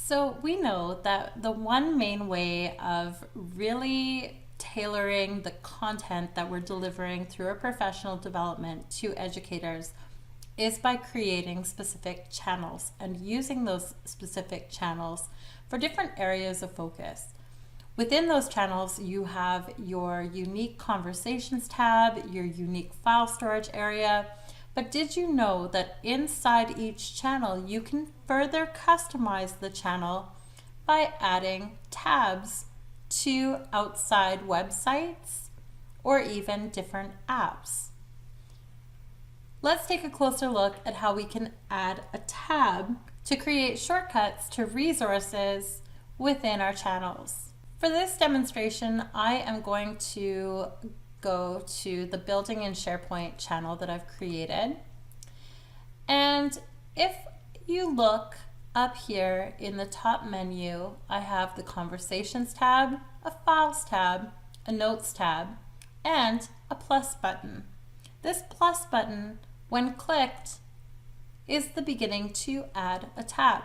So we know that the one main way of really tailoring the content that we're delivering through our professional development to educators is by creating specific channels and using those specific channels for different areas of focus. Within those channels, you have your unique conversations tab, your unique file storage area. But did you know that inside each channel, you can further customize the channel by adding tabs to outside websites or even different apps? Let's take a closer look at how we can add a tab to create shortcuts to resources within our channels. For this demonstration, I am going to go to the Building in SharePoint channel that I've created. And if you look up here in the top menu, I have the Conversations tab, a Files tab, a Notes tab, and a plus button. This plus button, when clicked, is the beginning to add a tab.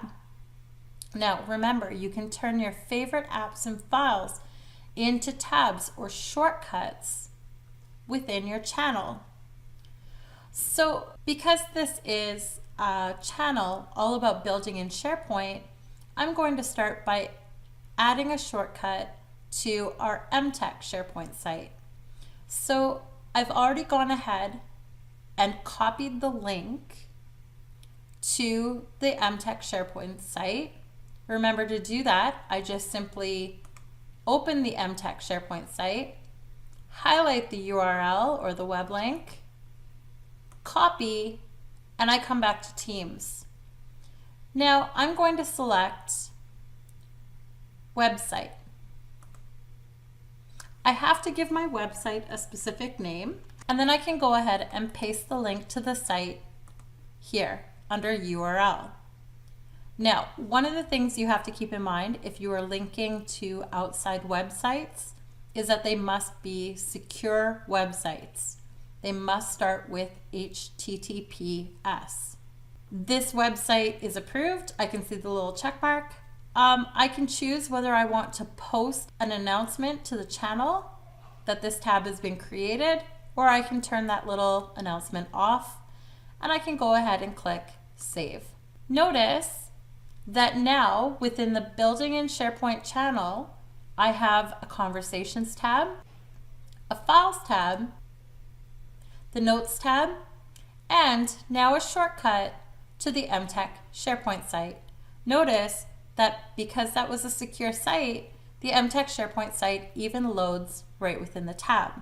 Now remember, you can turn your favorite apps and files into tabs or shortcuts within your channel. So because this is a channel all about building in SharePoint, I'm going to start by adding a shortcut to our MTech SharePoint site. So I've already gone ahead and copied the link to the MTech SharePoint site. Remember, to do that, I just simply open the MTech SharePoint site, highlight the URL or the web link, copy, and I come back to Teams. Now I'm going to select website. I have to give my website a specific name, and then I can go ahead and paste the link to the site here under URL. Now, one of the things you have to keep in mind if you are linking to outside websites is that they must be secure websites. They must start with HTTPS. This website is approved. I can see the little check mark. I can choose whether I want to post an announcement to the channel that this tab has been created, or I can turn that little announcement off, and I can go ahead and click Save. Notice that now within the Building in SharePoint channel, I have a Conversations tab, a Files tab, the Notes tab, and now a shortcut to the MTech SharePoint site. Notice that because that was a secure site, the MTech SharePoint site even loads right within the tab.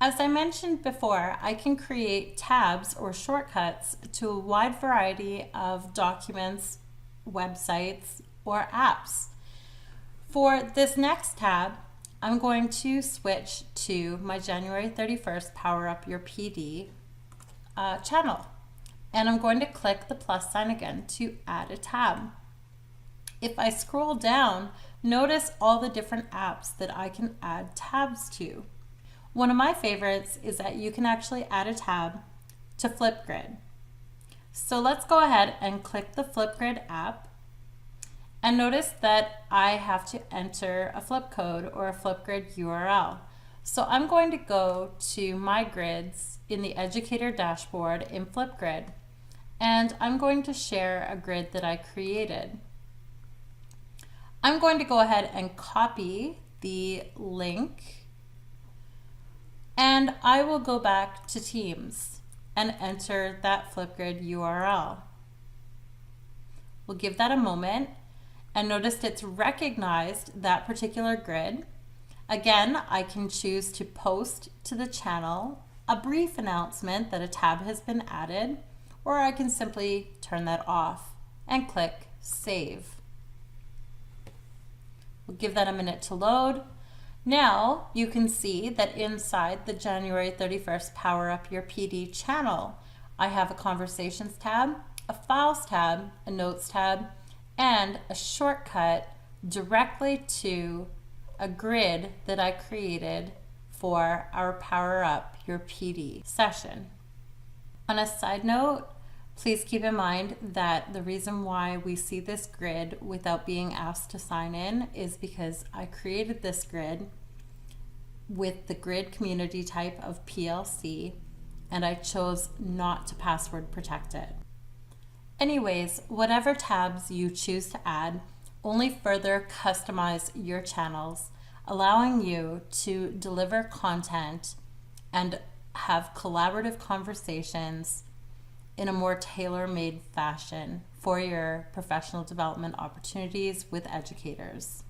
As I mentioned before, I can create tabs or shortcuts to a wide variety of documents, websites, or apps. For this next tab, I'm going to switch to my January 31st Power Up Your PD channel. And I'm going to click the plus sign again to add a tab. If I scroll down, notice all the different apps that I can add tabs to. One of my favorites is that you can actually add a tab to Flipgrid. So let's go ahead and click the Flipgrid app, and notice that I have to enter a flip code or a Flipgrid URL. So I'm going to go to my grids in the educator dashboard in Flipgrid, and I'm going to share a grid that I created. I'm going to go ahead and copy the link, and I will go back to Teams and enter that Flipgrid URL. We'll give that a moment, and notice it's recognized that particular grid. Again, I can choose to post to the channel a brief announcement that a tab has been added, or I can simply turn that off and click Save. We'll give that a minute to load. Now you can see that inside the January 31st Power Up Your PD channel, I have a Conversations tab, a Files tab, a Notes tab, and a shortcut directly to a grid that I created for our Power Up Your PD session. On a side note, Please keep in mind that the reason why we see this grid without being asked to sign in is because I created this grid with the grid community type of PLC, and I chose not to password protect it. Anyways, whatever tabs you choose to add only further customize your channels, allowing you to deliver content and have collaborative conversations in a more tailor-made fashion for your professional development opportunities with educators.